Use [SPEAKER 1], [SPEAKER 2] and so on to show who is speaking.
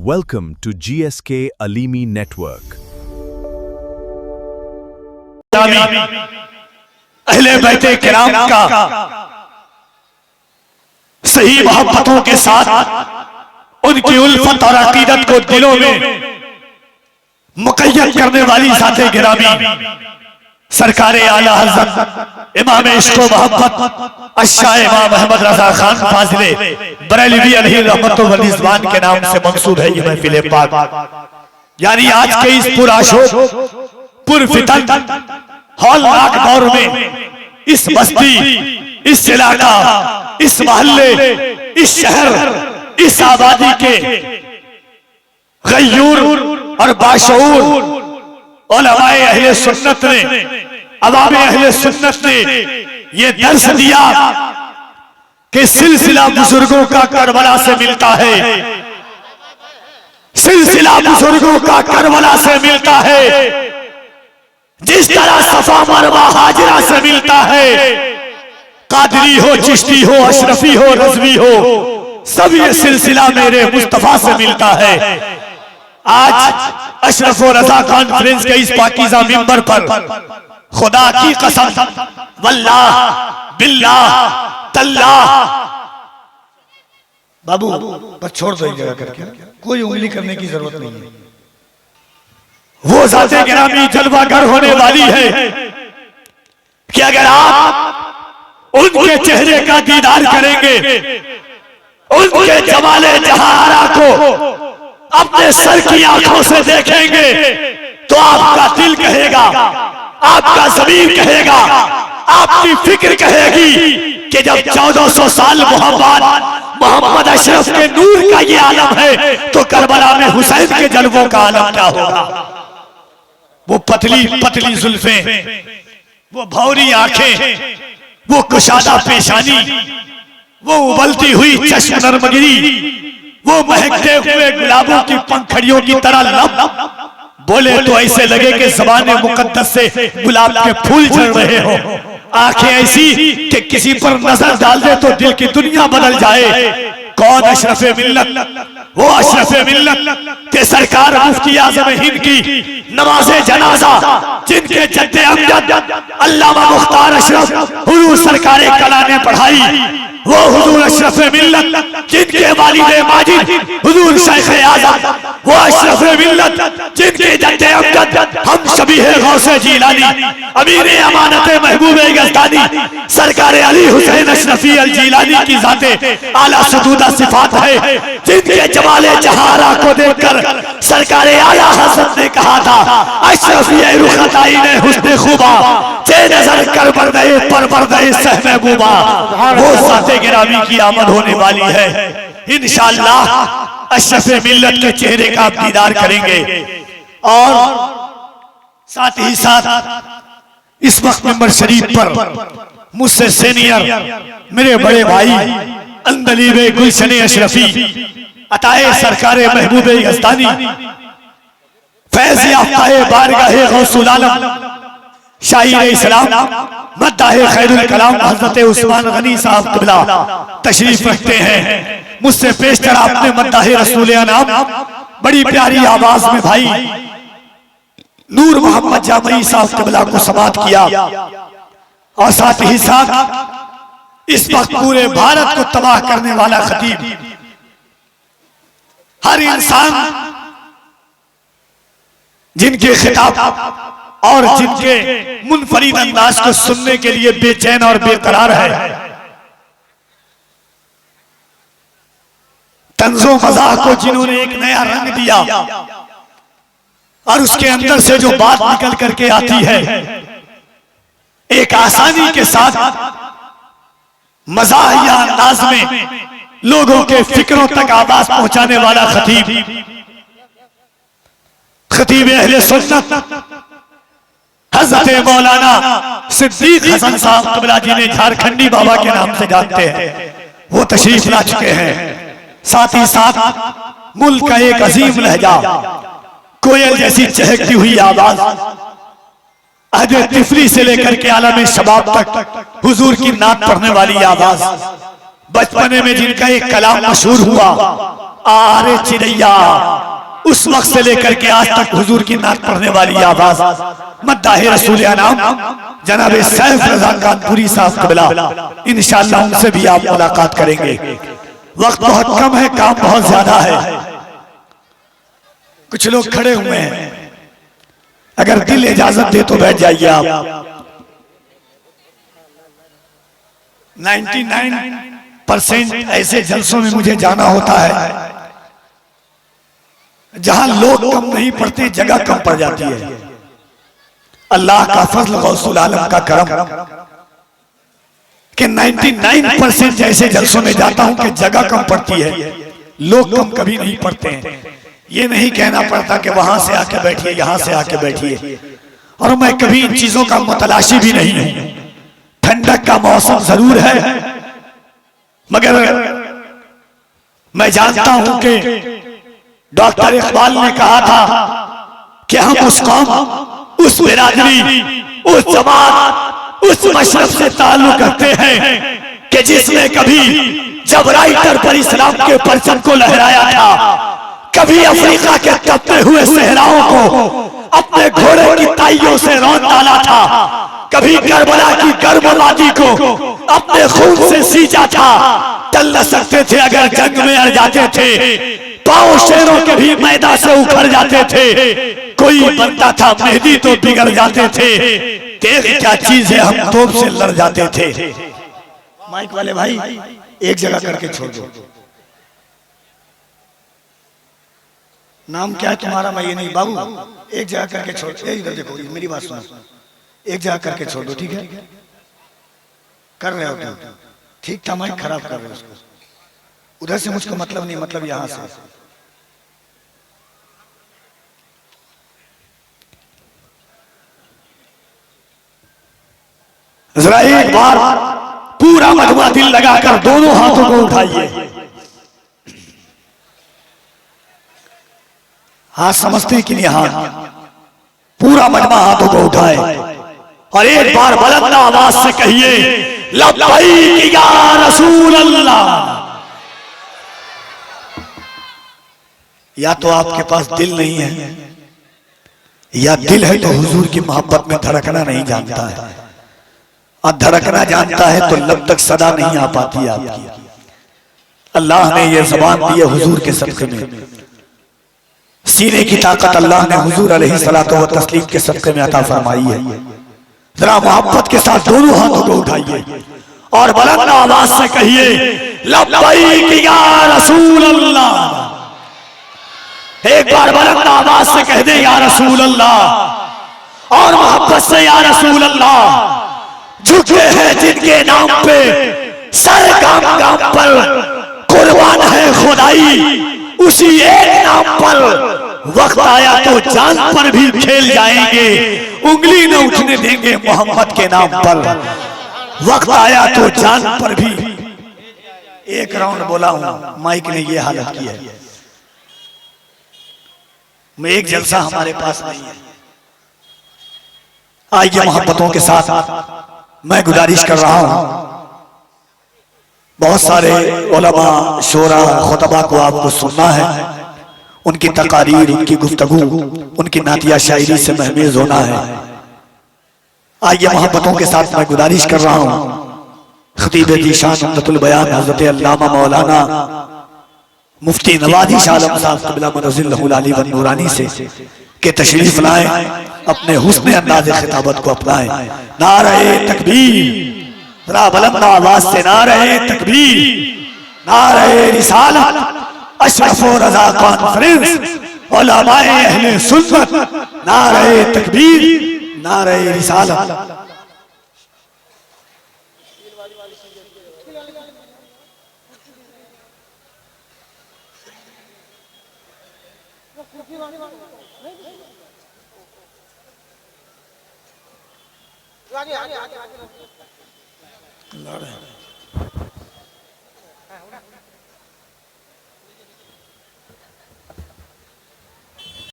[SPEAKER 1] Welcome to GSK Alimi Network.
[SPEAKER 2] अहले बैते किराम का सही मोहब्बतों के साथ उनकी उल्फत और अकीदत को दिलों में मुक़य्यद करने वाली ज़ाते गिरामी सरकारे आला हज़रत इमाम इश्क़ व मोहब्बत अश्शाह इमाम अहमद रज़ा खान फाज़िले बरेलवी अलैहि रहमतुल्लाह व रिज़वान के नाम से मंसूब है ये महफ़िल पाक। यानी आज के इस पुरअशोक पुरफितन हौलनाक दौर में इस बस्ती, इस इलाका, इस मोहल्ले, इस शहर, इस आबादी के गयूर और बाशऊर उलमाए अहले सुन्नत ने, अवामे अहले सुन्नत ने ये दर्स दिया कि सिलसिला बुजुर्गों का करबला से मिलता है, सिलसिला बुजुर्गों का करबला से मिलता है। जिस तरह सफा मरवा हाजरा से मिलता है, कादरी हो, चिश्ती हो, अशरफी हो, रज़वी हो, सब ये सिलसिला मेरे मुस्तफा से मिलता है। आज अशरफ और रज़ा कॉन्फ्रेंस के इस पाकीज़ा मिंबर पर खुदा की कसम वल्लाह बिल्लाह तल्लाह, बाबू बस छोड़ दो जगह करके, कोई उंगली करने की जरूरत नहीं है। वो ज़ाते गिरामी जलवागर होने वाली है कि अगर आप उनके चेहरे का दीदार करेंगे, उनके जमाले जहारा को अपने सर की आंखों से देखेंगे, तो आपका दिल कहेगा, आपका ज़मीर कहेगा, आपकी फिक्र कहेगी कि जब 1400 साल मोहम्मद अशरफ के नूर का ये आलम है, तो करबला में हुसैन के जलवों का आलम क्या होगा। वो पतली पतली जुल्फें, वो भौरी आंखें, वो कुशादा पेशानी, वो उबलती हुई चश्म नरमगिरी, वो महकते हुए गुलाबों की पंखड़ियों की तरह लब, बोले तो ऐसे लगे कि ज़बाने मुकद्दस से गुलाब के फूल झड़ रहे हो। आंखें ऐसी कि किसी पर नजर डाल दे तो दिल की दुनिया बदल जाए। कौन अशरफे मिल्लत? वो अशरफे मिल्लत के सरकार मुफ्ती आज़म हिंद की नमाज़े जनाजा, जिनके जद्दे अमजद अल्लामा मुख्तार अशरफ हुजूर सरकारे कला ने पढ़ाई। वो हुजूर अशरफे मिल्लत जिनके वालिद माजिद हुजूर शेख आज़म, वो अशरफे मिल्लत जिनके जद्दे अमजद हम शबीह गौसे जीलानी, अमीर अमानत महबूबे गस्तानी सरकारे अली हुसैन अशरफी अल जीलानी की ज़ाते आला सुजूदा सिफात है, जिनके जमाले जहारा को देखकर सरकारे आला हज़रत ने कहा था, अशरफी रुखताई ने हुस्न खुबा जे नजर कर बरदे पर बरदे सह महबूबा। वो ज़ाते गिरामी की आमद होने वाली है। इंशाअल्लाह अशरफे मिल्लत के चेहरे का आप दीदार करेंगे। और साथ ही साथ इस वक्त मिंबर शरीफ पर मुझसे सीनियर मेरे बड़े भाई अंदलीबे गुलशन अशरफी अताए सरकारे महबूबे गस्तानी फैज़ याफ़्ताए बारगाहे गौसुल आलम शाहीर इस्लाम मद्दाहे खैरुल कलाम हज़रत उस्मान गनी साहब क़िबला तशरीफ रखते हैं। मुझसे पेशतर आपने मद्दाहे रसूल अनाम बड़ी प्यारी आवाज में भाई नूर मोहम्मद जामई साहब क़िबला को समाअत किया। और साथ ही साथ इस वक्त पूरे भारत को तबाह करने वाला खतीब, हर इंसान जिनके खिताब और जिनके मुनफरिद अंदाज को सुनने के लिए बेचैन और बेकरार है, तंज़ो मज़ाह को जिन्होंने एक नया रंग दिया और उसके अंदर से जो बात निकल करके आती है एक आसानी के साथ मज़ाहिया अंदाज में लोगों के फिक्रों तक आवाज पहुंचाने वाला खतीब अहले सुन्नत हज़रत मौलाना सिद्दीक हसन साहब क़िबला जी ने झारखंडी बाबा के नाम से जानते हैं, वो तशरीफ ला चुके हैं। साथ ही साथ मुल्क का एक अजीम लहजा, कोयल जैसी चहकती हुई आवाज, अहद तिफली से लेकर के आलम शबाब तक हुजूर की नात पढ़ने वाली आवाज, बचपने में जिनका एक कलाम मशहूर हुआ आरे चिड़ैया, उस वक्त से लेकर के आज तक हुजूर की नात पढ़ने वाली आवाज मद्दाहे रसूल अनाम जनाब सैफ रजा कानपुरी साहब कबला, इंशाअल्लाह उनसे भी आप मुलाकात करेंगे। वक्त बहुत कम है, काम बहुत ज्यादा है। कुछ लोग खड़े हुए हैं, अगर दिल इजाजत दे तो बैठ जाइए आप। 99% ऐसे जलसों में मुझे जाना होता है जहां लोग कम नहीं पढ़ते, जगह कम पड़ जाती है। अल्लाह का फजल, गौसुल आलम का करम कि 99% ऐसे जलसों में जाता हूं कि जगह कम पड़ती है, लोग कम कभी नहीं पढ़ते हैं। ये नहीं कहना पड़ता कि वहां से आके बैठिए, यहां से आके बैठिए। और मैं कभी इन चीजों का मुतलाशी भी नहीं हूं। ठंडक का मौसम जरूर है, मगर मैं जानता हूं कि डॉक्टर इकबाल ने कहा था कि हम उस कौम, उस बिरादरी, उस जमात, उस मशरब से ताल्लुक रखते हैं कि जिसने कभी जब राइटर पर इस्लाम के परचम को लहराया था, कभी अफ्रीका के तपते हुए सहराओं को अपने घोड़े की ताइयों से रौंद डाला था, कभी करबला की गर्म वादी को अपने खून से सींचा था। चल न सकते थे अगर जंग में अड़ जाते थे, पांव शेरों के भी मैदान से उखड़ जाते थे। कोई बनता था मेहदी तो बिगड़ जाते थे, देख क्या चीज है हम तोप से लड़ जाते थे। माइक वाले भाई एक जगह करके छोड़ दो। नाम क्या है तुम्हारा? मैं ये नहीं, बाबू एक जगह करके छोड़, इधर देखो, मेरी बात सुनो, एक जगह करके छोड़ दो, ठीक है? कर रहे हो तुम, ठीक था, माइक खराब कर रहे हो उसको। उधर से मुझको मतलब नहीं, मतलब यहां से। जरा एक बार पूरा मजमा दिल लगाकर दोनों हाथों को उठाइए। हाथ समझते हैं कि नहीं? हाथ पूरा मजमा हाथों को उठाए और एक बार बुलंद आवाज से कहिए, लब्बैक या रसूल अल्लाह। या तो आपके पास दिल नहीं है, या दिल है तो हुजूर की मोहब्बत में धड़कना नहीं जानता है, और धड़कना जानता है तो लब तक सदा नहीं आ पाती आपकी। अल्लाह ने ये ज़बान दी है हुजूर के सदक़े में, सीने की ताकत अल्लाह ने हुजूर अलैहिस्सलातु व तस्लीम के सदक़े में अता फरमाई है। जरा मोहब्बत के साथ दोनों हाथों को उठाइए और बुलंद आवाज से कहिए, लब्बैक या रसूल अल्लाह। एक बार बुलंद आवाज से कह दे, या रसूल अल्लाह, और मोहब्बत से, या रसूल अल्लाह। झुके हैं जिनके नाम पे सर गाम गाम पर, कुर्बान है खुदाई उसी एक नाम पर। वक्त आया तो जान पर भी खेल जाएंगे, उंगली न उठने देंगे मोहम्मद के नाम पर। वक्त आया तो जान पर भी। एक राउंड बोला हूं, माइक ने ये हालत की है। मैं एक जलसा हमारे पास नहीं है। आइए मोहब्बतों के साथ मैं गुजारिश कर रहा हूं, बहुत सारे उलमा, शोरा, खुतबा को आपको सुनना है, उनकी तकारीर, उनकी गुफ्तगू, उनकी नातिया शायरी से महमेज होना है। आइए मोहब्बतों के साथ मैं गुजारिश कर रहा हूं, खतीब ज़ीशान उम्मतुल बयान हज़रत अल्लामा मौलाना मुफ्ती नवाज़ी शाह आलम साहब क़िबला मरज़िल्लहु अली व नूरानी से के तशरीफ लाएं, अपने हुस्न अंदाज़े खिताबत को अपनाएं। नारे तकबीर, जरा बुलंद आवाज से नारे तकबीर, नारे रिसालत, अशरफ व रज़ा कॉन्फ्रेंस, उलमाए अहले सुन्नत, नारे तकबीर, नारे रिसालत।